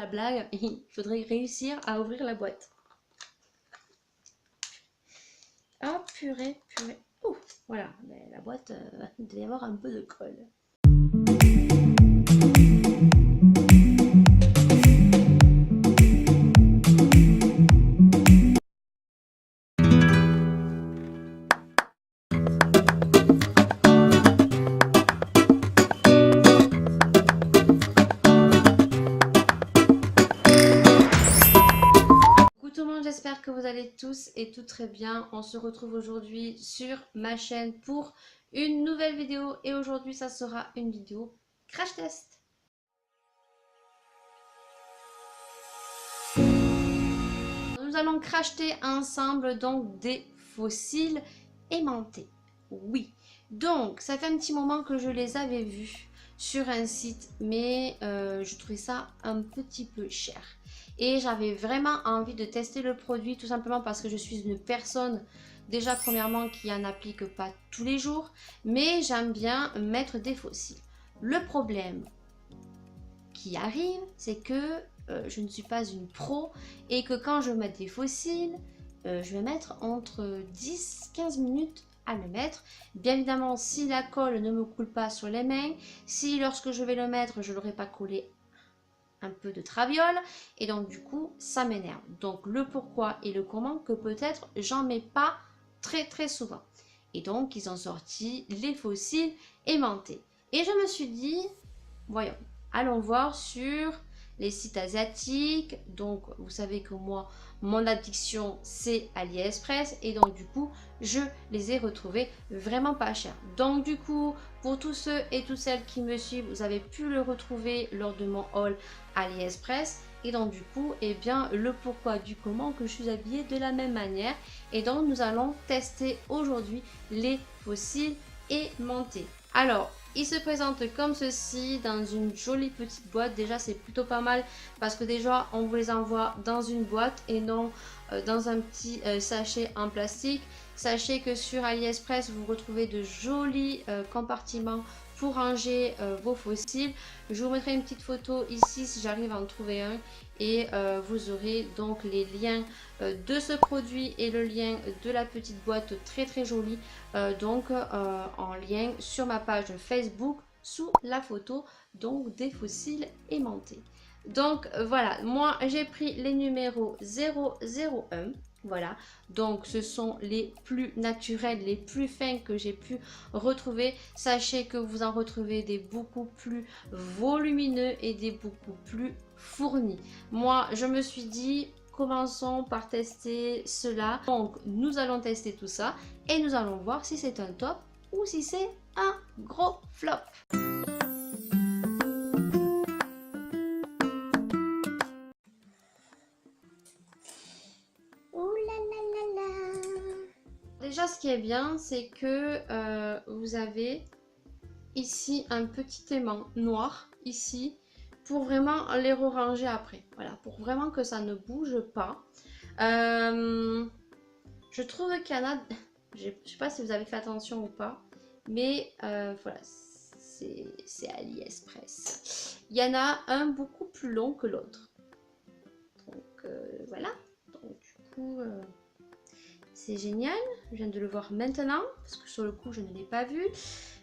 blague, il faudrait réussir à ouvrir la boîte. Oh purée, purée. Ouh, voilà, mais la boîte, il devait y avoir un peu de colle. Tout le monde, j'espère que vous allez tous et tout très bien. On se retrouve aujourd'hui sur ma chaîne pour une nouvelle vidéo et aujourd'hui ça sera une vidéo crash test. Nous allons cracher ensemble donc des fossiles aimantés. Oui, donc ça fait un petit moment que je les avais vus sur un site, mais je trouvais ça un petit peu cher. Et j'avais vraiment envie de tester le produit tout simplement parce que je suis une personne déjà premièrement qui en applique pas tous les jours, mais j'aime bien mettre des fossiles. Le problème qui arrive, c'est que je ne suis pas une pro et que quand je mets des fossiles, je vais mettre entre 10-15 minutes à le mettre. Bien évidemment, si la colle ne me coule pas sur les mains, si lorsque je vais le mettre, je ne l'aurai pas collé un peu de traviole, et donc du coup ça m'énerve. Donc le pourquoi et le comment que peut-être j'en mets pas très souvent. Et donc ils ont sorti les fossiles aimantés. Et je me suis dit, voyons, allons voir sur les sites asiatiques. Donc vous savez que moi, mon addiction c'est AliExpress et donc du coup je les ai retrouvés vraiment pas chers. Donc du coup pour tous ceux et toutes celles qui me suivent, vous avez pu le retrouver lors de mon haul AliExpress. Et donc du coup, eh bien le pourquoi du comment que je suis habillée de la même manière. Et donc nous allons tester aujourd'hui les fossiles aimantés. Alors, il se présente comme ceci dans une jolie petite boîte. Déjà c'est plutôt pas mal parce que déjà on vous les envoie dans une boîte et non dans un petit sachet en plastique. Sachez que sur AliExpress vous retrouvez de jolis compartiments pour ranger vos fossiles. Je vous mettrai une petite photo ici si j'arrive à en trouver un et vous aurez donc les liens de ce produit et le lien de la petite boîte très jolie en lien sur ma page Facebook sous la photo donc des fossiles aimantés. Donc voilà, moi j'ai pris les numéros 001. Voilà, donc ce sont les plus naturels, les plus fins que j'ai pu retrouver. Sachez que vous en retrouvez des beaucoup plus volumineux et des beaucoup plus fournis. Moi, je me suis dit, commençons par tester cela. Donc, nous allons tester tout ça et nous allons voir si c'est un top ou si c'est un gros flop. Déjà, ce qui est bien, c'est que vous avez ici un petit aimant noir, ici, pour vraiment les ranger après. Voilà, pour vraiment que ça ne bouge pas. Je trouve qu'il y en a... Je sais pas si vous avez fait attention ou pas, mais voilà, c'est AliExpress. Il y en a un beaucoup plus long que l'autre. Donc voilà, donc du coup... c'est génial, je viens de le voir maintenant parce que sur le coup je ne l'ai pas vu.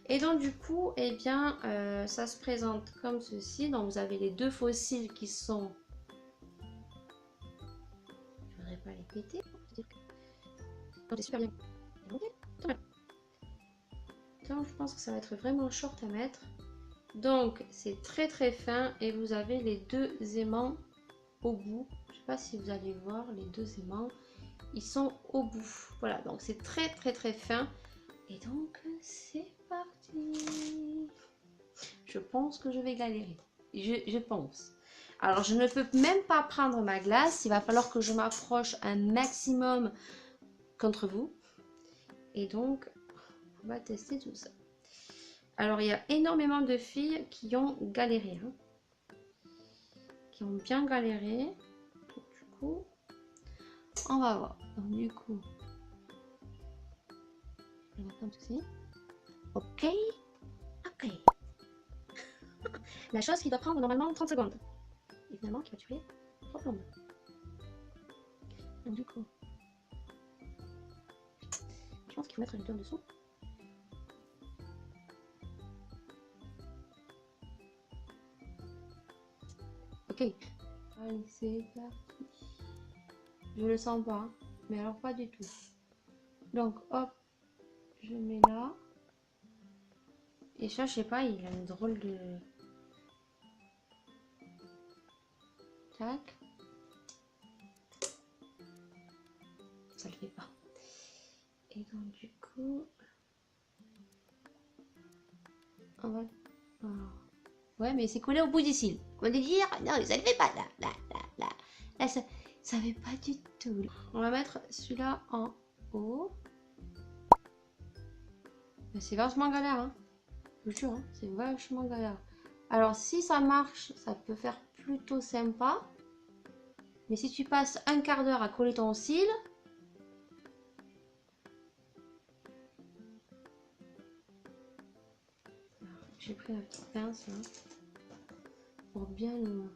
Et donc du coup, eh bien, ça se présente comme ceci. Donc vous avez les deux fossiles qui sont... Je voudrais pas les péter. C'est super bien. Donc je pense que ça va être vraiment short à mettre. Donc c'est très fin et vous avez les deux aimants au bout. Je sais pas si vous allez voir les deux aimants. Ils sont au bout. Voilà, donc c'est très fin. Et donc c'est parti. Je pense que je vais galérer. Je pense. Alors je ne peux même pas prendre ma glace. Il va falloir que je m'approche un maximum contre vous. Et donc on va tester tout ça. Alors il y a énormément de filles qui ont galéré. Hein, qui ont bien galéré. Donc, du coup, on va voir. Donc du coup, je vais comme ceci. Ok. Ok. La chose qui doit prendre normalement 30 secondes. et finalement qui va tuer 3 plombes. Donc du coup, je pense qu'il faut mettre les deux en dessous. Ok, allez c'est parti. Je le sens pas, mais alors pas du tout. Donc hop, je mets là. Et ça, je sais pas, il a une drôle de... Tac. Ça le fait pas. Et donc du coup... On va... Oh. Ouais, mais c'est collé au bout des cils. On va dire, non, ça ne fait pas. Là, ça fait pas du tout. On va mettre celui-là en haut. C'est vachement galère, hein. Je vous jure, hein, c'est vachement galère. Alors, si ça marche, ça peut faire plutôt sympa. Mais si tu passes un quart d'heure à coller ton cil... J'ai pris la petite pince, hein, pour bien le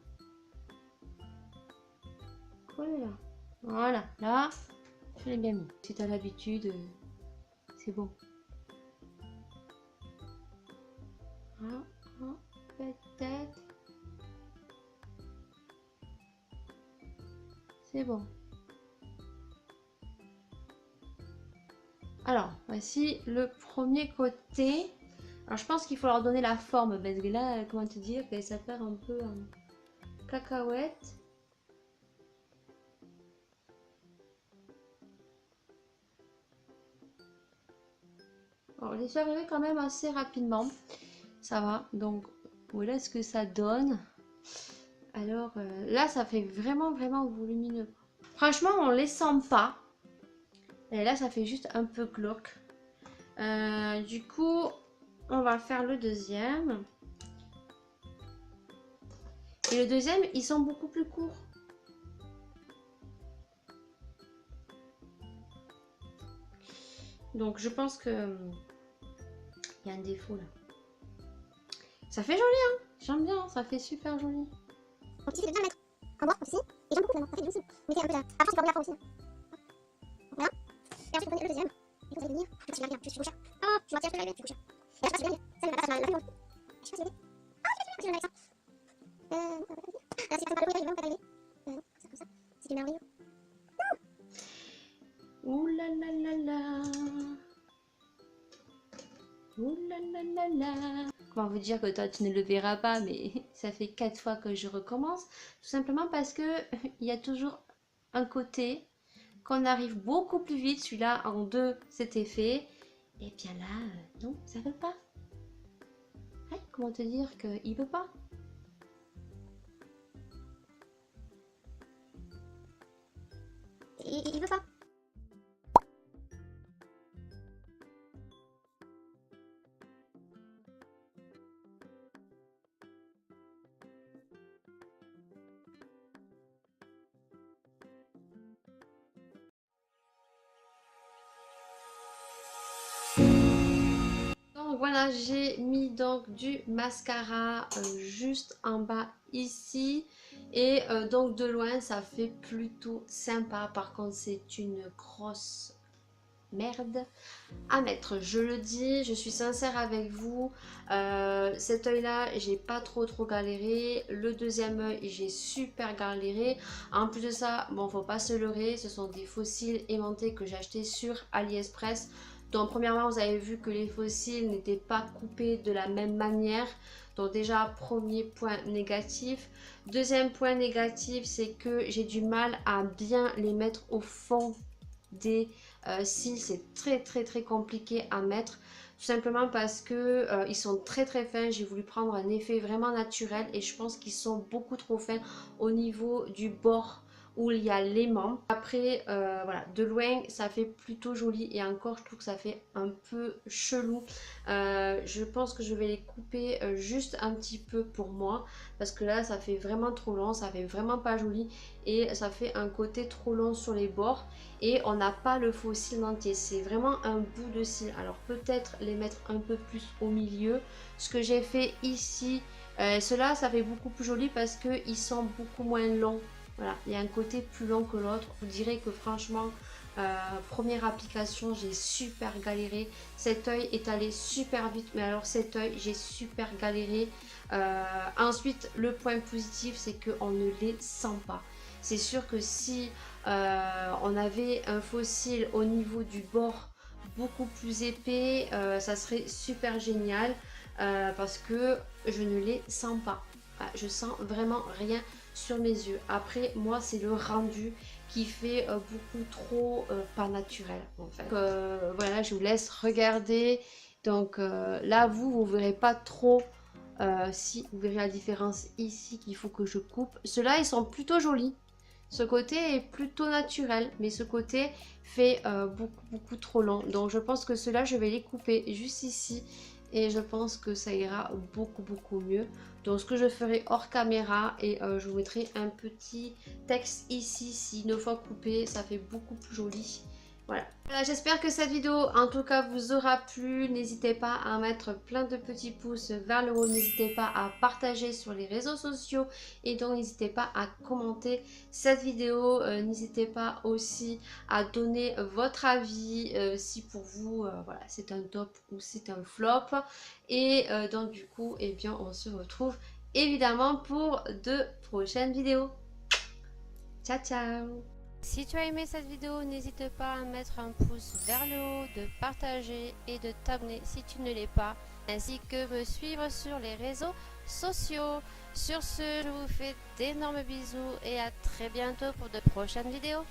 coller là. Voilà, là, je l'ai bien mis. Si tu as l'habitude, c'est bon. Peut-être. C'est bon. Alors, voici le premier côté. Alors, je pense qu'il faut leur donner la forme parce que là, comment te dire, que ça perd un peu en cacahuète. Alors, je suis arrivée quand même assez rapidement. Ça va. Donc, voilà ce que ça donne. Alors, là, ça fait vraiment volumineux. Franchement, on les sent pas. Et là, ça fait juste un peu glauque. Du coup, on va faire le deuxième. Et le deuxième, ils sont beaucoup plus courts. Donc, je pense que il y a un défaut là. Ça fait joli, hein. J'aime bien, ça fait super joli. Donc ici, je vais bien le mettre en bois aussi. Et j'aime beaucoup finalement, ça fait du aussi. Mettez un peu de... Après, tu peux revenir aussi. Voilà. Et ensuite, vous prenez le deuxième. Et vous allez venir. Je suis là, je suis couché. Ah, je m'attire, je suis là, je suis couché. Et là, je passe bien. Ça, il m'a pas, ça m'a fait longtemps. Je sais pas si j'ai ah, je vais avec ça. Là, c'est pas le bruit, il va pas arriver. Non, comme ça. C'est merveilleux. Ouh là là là là. Ouh là là là là. Comment vous dire que toi tu ne le verras pas, mais ça fait 4 fois que je recommence. Tout simplement parce que il y a toujours un côté qu'on arrive beaucoup plus vite. Celui-là en 2 c'était fait. Et bien là, non, ça veut pas. Ouais, comment te dire qu'il veut pas. Il veut pas. Donc voilà, j'ai mis donc du mascara juste en bas ici. Et donc de loin, ça fait plutôt sympa. Par contre, c'est une grosse merde à mettre, je le dis, je suis sincère avec vous. Cet œil là, j'ai pas trop galéré. Le deuxième œil, j'ai super galéré. En plus de ça, bon, faut pas se leurrer, ce sont des faux cils aimantés que j'ai acheté sur AliExpress. Donc premièrement, vous avez vu que les faux cils n'étaient pas coupés de la même manière. Donc déjà, premier point négatif. Deuxième point négatif, c'est que j'ai du mal à bien les mettre au fond des cils. C'est très compliqué à mettre. Tout simplement parce que ils sont très fins. J'ai voulu prendre un effet vraiment naturel et je pense qu'ils sont beaucoup trop fins au niveau du bord où il y a l'aimant. Après, voilà, de loin, ça fait plutôt joli et encore, je trouve que ça fait un peu chelou. Je pense que je vais les couper juste un petit peu pour moi parce que là, ça fait vraiment trop long, ça fait vraiment pas joli et ça fait un côté trop long sur les bords et on n'a pas le faux cil entier. C'est vraiment un bout de cil. Alors peut-être les mettre un peu plus au milieu. Ce que j'ai fait ici, Ceux-là, ça fait beaucoup plus joli parce qu'ils sont beaucoup moins longs. Voilà, il y a un côté plus long que l'autre. Vous direz que franchement, première application, j'ai super galéré. Cet œil est allé super vite, mais alors cet œil, j'ai super galéré. Ensuite, le point positif, c'est qu'on ne les sent pas. C'est sûr que si on avait un fossile au niveau du bord beaucoup plus épais, ça serait super génial parce que je ne les sens pas. Je sens vraiment rien sur mes yeux. Après, moi, c'est le rendu qui fait beaucoup trop pas naturel en fait. Voilà, je vous laisse regarder. Donc là, vous verrez pas trop. Si vous verrez la différence ici qu'il faut que je coupe. Ceux-là, ils sont plutôt jolis. Ce côté est plutôt naturel, mais ce côté fait beaucoup trop long. Donc je pense que ceux-là, je vais les couper juste ici. Et je pense que ça ira beaucoup mieux. Donc ce que je ferai hors caméra, et je vous mettrai un petit texte ici, si une fois coupé, ça fait beaucoup plus joli. Voilà, j'espère que cette vidéo en tout cas vous aura plu. N'hésitez pas à mettre plein de petits pouces vers le haut. N'hésitez pas à partager sur les réseaux sociaux. Et donc n'hésitez pas à commenter cette vidéo. N'hésitez pas aussi à donner votre avis si pour vous voilà, c'est un top ou c'est un flop. Et donc du coup, eh bien, on se retrouve évidemment pour de prochaines vidéos. Ciao ciao. Si tu as aimé cette vidéo, n'hésite pas à mettre un pouce vers le haut, de partager et de t'abonner si tu ne l'es pas, ainsi que me suivre sur les réseaux sociaux. Sur ce, je vous fais d'énormes bisous et à très bientôt pour de prochaines vidéos.